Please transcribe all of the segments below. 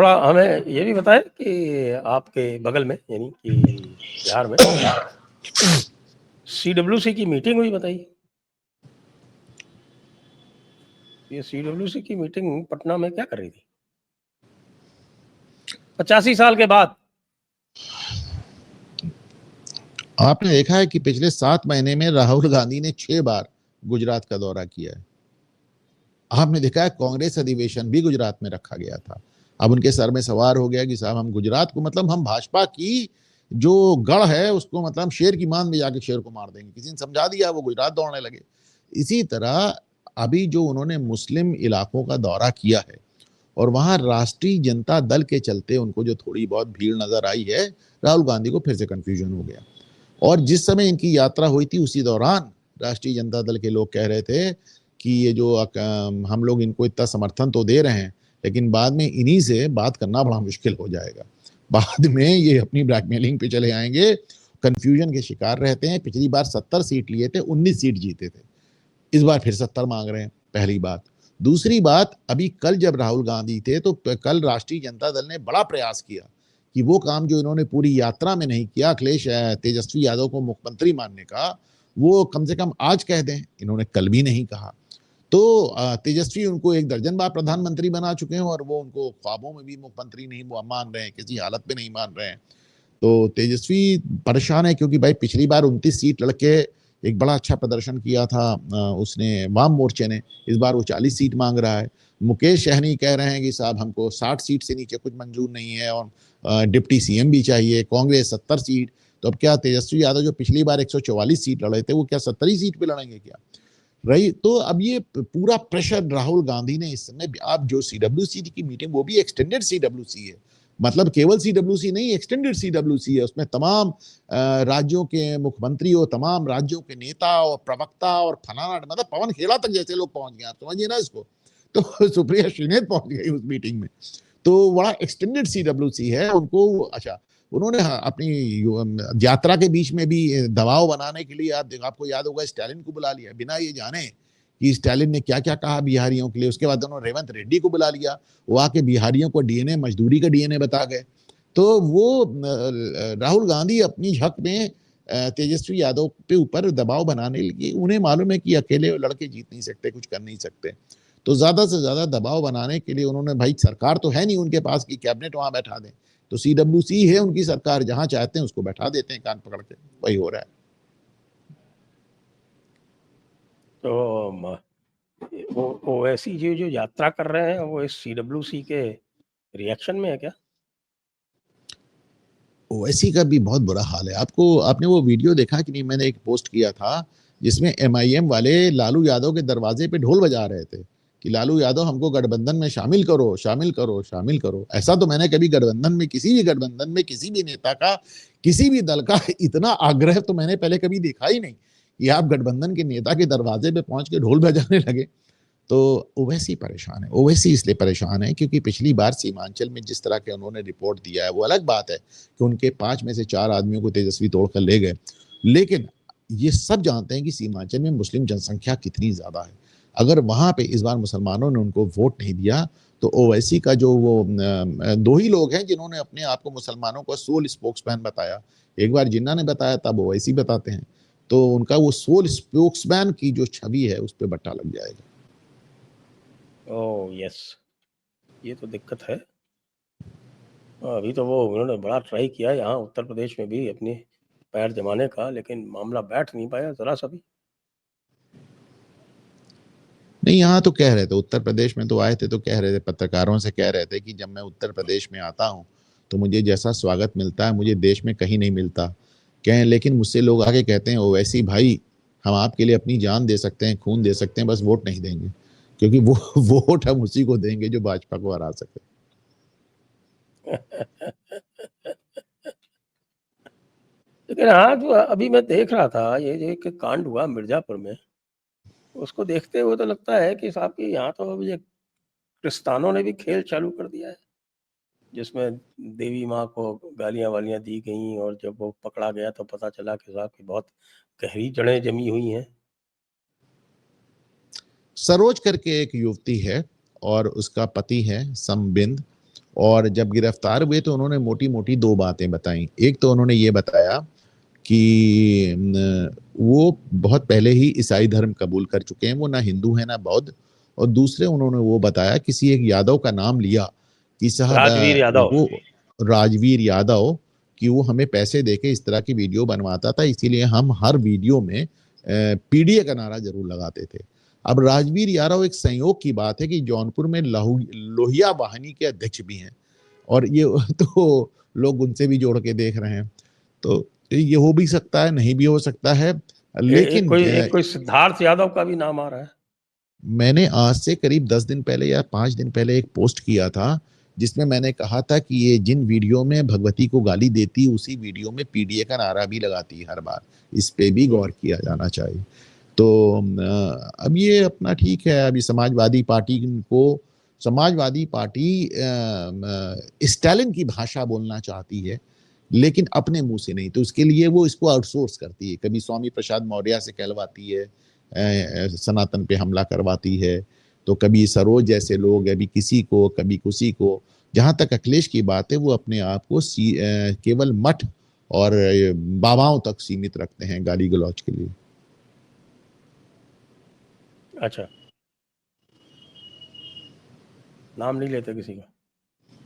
थोड़ा हमें ये भी बताएं कि आपके बगल में यानी कि बिहार में सीडब्ल्यूसी की मीटिंग हुई, बताइए। ये सीडब्ल्यूसी की मीटिंग पटना में क्या कर रही थी 85 साल के बाद? आपने देखा है कि पिछले 7 महीने में राहुल गांधी ने 6 बार गुजरात का दौरा किया है। आपने देखा है कांग्रेस अधिवेशन भी गुजरात में रखा गया था। अब उनके सर में सवार हो गया कि साहब हम गुजरात को, मतलब हम भाजपा की जो गढ़ है उसको, मतलब शेर की मान में जाके शेर को मार देंगे। किसी ने समझा दिया, वो गुजरात दौड़ने लगे। इसी तरह अभी जो उन्होंने मुस्लिम इलाकों का दौरा किया है और वहां राष्ट्रीय जनता दल के चलते उनको जो थोड़ी बहुत भीड़ नजर आई है, राहुल गांधी को फिर से कंफ्यूजन हो गया। और जिस समय इनकी यात्रा हुई थी उसी दौरान राष्ट्रीय जनता दल के लोग कह रहे थे कि ये जो हम लोग इनको इतना समर्थन तो दे रहे हैं, लेकिन बाद में इन्हीं से बात करना बड़ा मुश्किल हो जाएगा। बाद में ये अपनी ब्लैकमेलिंग पे चले आएंगे, कंफ्यूजन के शिकार रहते हैं। पिछली बार 70 सीट लिए थे, 19 सीट जीते थे। इस बार फिर 70 मांग रहे हैं, पहली बात। दूसरी बात, अभी कल जब राहुल गांधी थे तो कल राष्ट्रीय जनता दल ने बड़ा प्रयास किया कि वो काम जो इन्होंने पूरी यात्रा में नहीं किया, अखिलेश तेजस्वी यादव को मुख्यमंत्री मानने का, वो कम से कम आज कह दें। इन्होंने कल भी नहीं कहा। तो तेजस्वी उनको 1 दर्जन बार प्रधानमंत्री बना चुके हैं और वो उनको ख्वाबों में भी मुख्यमंत्री नहीं मान रहे हैं, किसी हालत में नहीं मान रहे हैं। तो तेजस्वी परेशान है क्योंकि भाई पिछली बार 29 सीट लड़के एक बड़ा अच्छा प्रदर्शन किया था उसने, वाम मोर्चे ने। इस बार वो 40 सीट मांग रहा है। मुकेश सहनी कह रहे हैं कि साहब हमको 60 सीट से नीचे कुछ मंजूर नहीं है और डिप्टी सीएम भी चाहिए। कांग्रेस 70 सीट। तो अब क्या तेजस्वी यादव जो पिछली बार 144 सीट लड़े थे, वो क्या 70 सीट पे लड़ेंगे क्या? रही तो अब ये पूरा प्रेशर राहुल गांधी ने इस समय, आप जो सीडब्ल्यूसी की मीटिंग, वो भी एक्सटेंडेड सीडब्ल्यूसी है, मतलब केवल सीडब्ल्यूसी नहीं, एक्सटेंडेड सीडब्ल्यूसी है। उसमें तमाम राज्यों के मुख्यमंत्री और तमाम राज्यों के नेता और प्रवक्ता और फलाना, मतलब पवन खेड़ा तक जैसे लोग पहुंच गए, आप समझिए ना इसको। तो सुप्रिया श्रीनेत पहुंच गई उस मीटिंग में। तो बड़ा एक्सटेंडेड सीडब्ल्यूसी है उनको। अच्छा, उन्होंने अपनी यात्रा के बीच में भी दबाव बनाने के लिए, आपको याद होगा, स्टालिन को बुला लिया बिना ये जाने कि स्टालिन ने क्या क्या कहा बिहारियों के लिए। उसके बाद उन्होंने रेवंत रेड्डी को बुला लिया, वो आके बिहारियों को डीएनए, मजदूरी का डीएनए बता गए। तो वो राहुल गांधी अपनी झक में तेजस्वी यादव पे ऊपर दबाव बनाने लगे। उन्हें मालूम है कि अकेले लड़के जीत नहीं सकते, कुछ कर नहीं सकते। तो ज्यादा से ज्यादा दबाव बनाने के लिए उन्होंने, भाई सरकार तो है नहीं उनके पास कि कैबिनेट वहां बैठा दें, तो सीडब्ल्यूसी है उनकी सरकार, जहां चाहते हैं उसको बैठा देते हैं कान पकड़ के। वही हो रहा है। तो वो ऐसी जो यात्रा कर रहे हैं वो इस सीडब्ल्यूसी के रिएक्शन में है क्या? ओवैसी का भी बहुत बुरा हाल है। आपने वो वीडियो देखा कि नहीं? मैंने एक पोस्ट किया था जिसमें एमआईएम वाले लालू यादव के दरवाजे पे ढोल बजा रहे थे कि लालू यादव हमको गठबंधन में शामिल करो, शामिल करो, शामिल करो। ऐसा तो मैंने कभी गठबंधन में, किसी भी गठबंधन में किसी भी नेता का, किसी भी दल का इतना आग्रह तो मैंने पहले कभी देखा ही नहीं कि आप गठबंधन के नेता के दरवाजे पे पहुंच के ढोल बजाने लगे। तो ओवैसी परेशान है। ओवैसी इसलिए परेशान है क्योंकि पिछली बार सीमांचल में जिस तरह के उन्होंने रिपोर्ट दिया है, वो अलग बात है कि उनके 5 में से 4 आदमियों को तेजस्वी तोड़कर ले गए, लेकिन ये सब जानते हैं कि सीमांचल में मुस्लिम जनसंख्या कितनी ज्यादा है। अगर वहां पे इस बार मुसलमानों ने उनको वोट नहीं दिया तो ओवैसी का जो वो 2 ही लोग हैं जिन्होंने अपने आप को मुसलमानों का सोल स्पोक्समैन बताया। एक बार जिन्ना ने बताया, तब ओवैसी बताते हैं। तो उनका वो सोल स्पोक्समैन की जो छवि है उस पर बट्टा लग जाएगा। ओह यस, ये तो दिक्कत है। अभी तो वो उन्होंने बड़ा ट्राई किया यहाँ उत्तर प्रदेश में भी अपने पैर जमाने का, लेकिन मामला बैठ नहीं पाया जरा सा भी। नहीं, यहाँ तो कह रहे थे, उत्तर प्रदेश में तो आए थे तो कह रहे थे, पत्रकारों से कह रहे थे कि जब मैं उत्तर प्रदेश में आता हूँ तो मुझे जैसा स्वागत मिलता है मुझे देश में कहीं नहीं मिलता। कहें, लेकिन मुझसे लोग आके कहते हैं ओवैसी भाई, हम आपके लिए अपनी जान दे सकते हैं, खून दे सकते हैं, बस वोट नहीं देंगे, क्योंकि वो वोट हम उसी को देंगे जो भाजपा को हरा सके। लेकिन हाँ, जो अभी मैं देख रहा था ये जो एक कांड हुआ मिर्जापुर में, उसको देखते हुए तो लगता है कि साहब कि यहाँ तो अब ये क्रिस्तानों ने भी खेल चालू कर दिया है, जिसमें देवी माँ को गालियाँ वालियाँ दी गई और जब वो पकड़ा गया तो पता चला कि साहब की बहुत गहरी जड़ें जमी हुई हैं। सरोज करके एक युवती है और उसका पति है समबिंद, और जब गिरफ्तार हुए तो उन्होंने मोटी मोटी दो बातें बताई। एक तो उन्होंने ये बताया कि वो बहुत पहले ही ईसाई धर्म कबूल कर चुके हैं, वो ना हिंदू है ना बौद्ध। और दूसरे उन्होंने वो बताया, किसी एक यादव का नाम लिया कि साहब राजवीर यादव। वो राजवीर यादव, कि वो हमें पैसे देके इस तरह की वीडियो बनवाता था, इसीलिए हम हर वीडियो में पीडीए का नारा जरूर लगाते थे। अब राजवीर यादव, एक संयोग की बात है कि जौनपुर में लोहिया वाहिनी के अध्यक्ष भी हैं, और ये तो लोग उनसे भी जोड़ के देख रहे हैं। तो ये हो भी सकता है, नहीं भी हो सकता है, लेकिन एक कोई सिद्धार्थ यादव का भी नाम आ रहा है। मैंने आज से करीब 10 दिन पहले या 5 दिन पहले एक पोस्ट किया था, जिसमें मैंने कहा था कि ये जिन वीडियो में भगवती को गाली देती, उसी वीडियो में पीडीए का नारा भी लगाती हर बार। इस पे भी गौर किया जाना चाहिए। तो अब ये अपना ठीक है, अभी समाजवादी पार्टी स्टालिन की भाषा बोलना चाहती है, लेकिन अपने मुंह से नहीं। तो उसके लिए वो इसको आउटसोर्स करती है, कभी स्वामी प्रसाद मौर्य से कहलवाती है, सनातन पे हमला करवाती है, तो कभी सरोज जैसे लोग, अभी किसी को, कभी किसी को। जहां तक अखिलेश की बात है, वो अपने आप को केवल मठ और बाबाओं तक सीमित रखते हैं गाली गलौज के लिए। अच्छा, नाम नहीं लेते किसी का।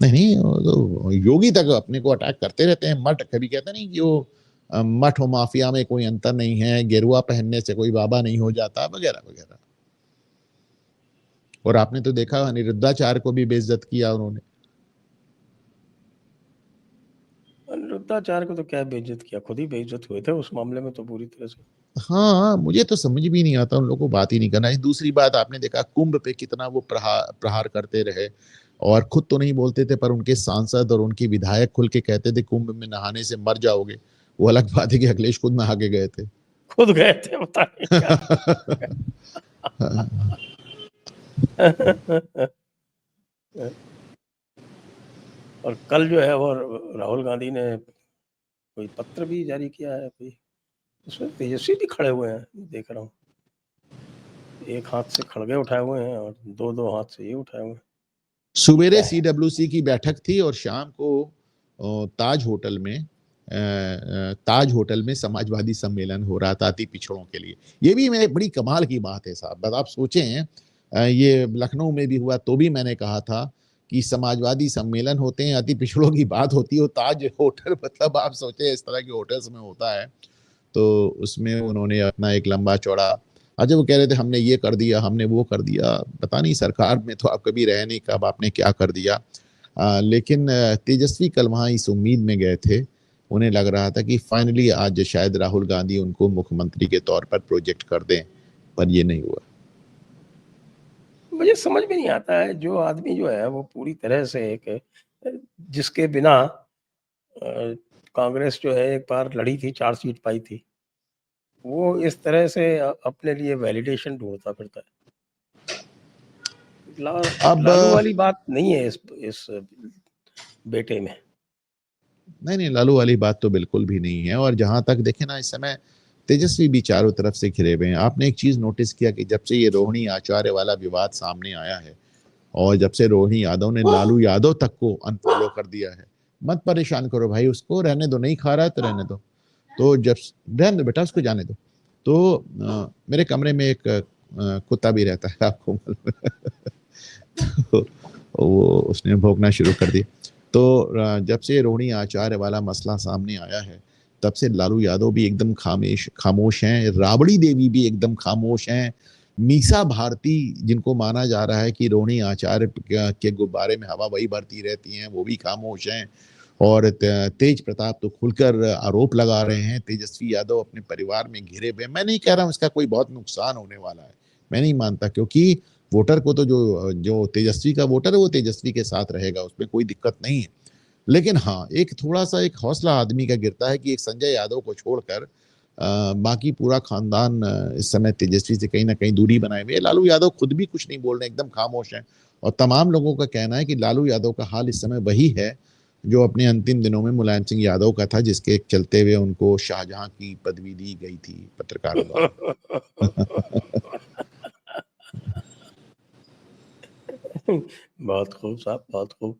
नहीं, तो योगी तक अपने को अटैक करते रहते हैं। मठ, कभी कहते नहीं कि वो मठ और माफिया में कोई अंतर नहीं है, गेरुआ पहनने से कोई बाबा नहीं हो जाता, वगैरह वगैरह। और आपने तो देखा अनिरुद्धाचार्य को भी बेइज्जत किया उन्होंने। अनिरुद्धाचार्य को तो क्या बेइज्जत किया, खुद ही बेइज्जत हुए थे उस मामले में तो पूरी तरह से। हाँ, मुझे तो समझ भी नहीं आता, उन लोगों को बात ही नहीं करना। दूसरी बात, आपने देखा कुंभ पे कितना वो प्रहार करते रहे, और खुद तो नहीं बोलते थे, पर उनके सांसद और उनके विधायक खुल के कहते थे कुंभ में नहाने से मर जाओगे। वो अलग बात है कि अखिलेश खुद नहा के गए थे। खुद गए थे, पता नहीं क्या। और कल जो है वो राहुल गांधी ने कोई पत्र भी जारी किया है, कोई उसमें तेजस्वी भी खड़े हुए हैं, देख रहा हूँ। एक हाथ से खड़गे उठाए हुए हैं और दो दो हाथ से ये उठाए हुए हैं। सुबेरे सीडब्ल्यूसी की बैठक थी, और शाम को ताज होटल में समाजवादी सम्मेलन हो रहा था अति पिछड़ों के लिए। ये भी मेरे बड़ी कमाल की बात है साहब। बस आप सोचें, ये लखनऊ में भी हुआ तो भी मैंने कहा था कि समाजवादी सम्मेलन होते हैं, अति पिछड़ों की बात होती है। ताज होटल, मतलब आप सोचें इस तरह के होटल्स में होता है। तो उसमें उन्होंने अपना एक लंबा चौड़ा, अच्छा वो कह रहे थे हमने ये कर दिया, हमने वो कर दिया। पता नहीं, सरकार में तो आप कभी रहे नहीं, कब आपने क्या कर दिया। लेकिन तेजस्वी कल वहां इस उम्मीद में गए थे, उन्हें लग रहा था कि फाइनली आज शायद राहुल गांधी उनको मुख्यमंत्री के तौर पर प्रोजेक्ट कर दें, पर ये नहीं हुआ। मुझे समझ में नहीं आता है, जो आदमी जो है वो पूरी तरह से एक, जिसके बिना कांग्रेस जो है एक बार लड़ी थी, 4 सीट पाई थी, वो इस तरह से अपने लिए वैलिडेशन ढूंढता फिरता है। अब लालू वाली बात नहीं है इस बेटे में। नहीं, लालू वाली बात तो बिल्कुल भी नहीं है। और जहां तक देखे ना, इस समय तेजस्वी भी चारों तरफ से घिरे हुए हैं। आपने एक चीज नोटिस किया कि जब से ये रोहिणी आचार्य वाला विवाद सामने आया है, और जब से रोहिणी यादव ने लालू यादव तक को अनफॉलो कर दिया है, मत परेशान करो भाई उसको, रहने दो, नहीं खा रहा है तो रहने दो। तो जब रहने दो बेटा, उसको जाने दो। तो मेरे कमरे में एक कुत्ता भी रहता है, आपको मालूम है। तो वो उसने भौंकना शुरू कर दिया। तो जब से रोहिणी आचार्य वाला मसला सामने आया है, तब से लालू यादव भी एकदम खामोश हैं, राबड़ी देवी भी एकदम खामोश हैं, मीसा भारती, जिनको माना जा रहा है कि रोहिणी आचार्य के गुब्बारे में हवा वही भरती रहती हैं, वो भी खामोश हैं। और तेज प्रताप तो खुलकर आरोप लगा रहे हैं। तेजस्वी यादव अपने परिवार में घिरे हुए। मैं नहीं कह रहा हूं इसका कोई बहुत नुकसान होने वाला है, मैं नहीं मानता, क्योंकि वोटर को तो जो जो तेजस्वी का वोटर है वो तेजस्वी के साथ रहेगा, उसमें कोई दिक्कत नहीं है। लेकिन हाँ, एक थोड़ा सा एक हौसला आदमी का गिरता है कि एक संजय यादव को छोड़कर बाकी पूरा खानदान इस समय तेजस्वी से कहीं ना कहीं दूरी बनाए हुए। लालू यादव खुद भी कुछ नहीं बोल रहे, एकदम खामोश हैं। और तमाम लोगों का कहना है कि लालू यादव का हाल इस समय वही है जो अपने अंतिम दिनों में मुलायम सिंह यादव का था, जिसके चलते हुए उनको शाहजहां की पदवी दी गई थी पत्रकारों द्वारा। बहुत खूब साहब, बहुत खूब।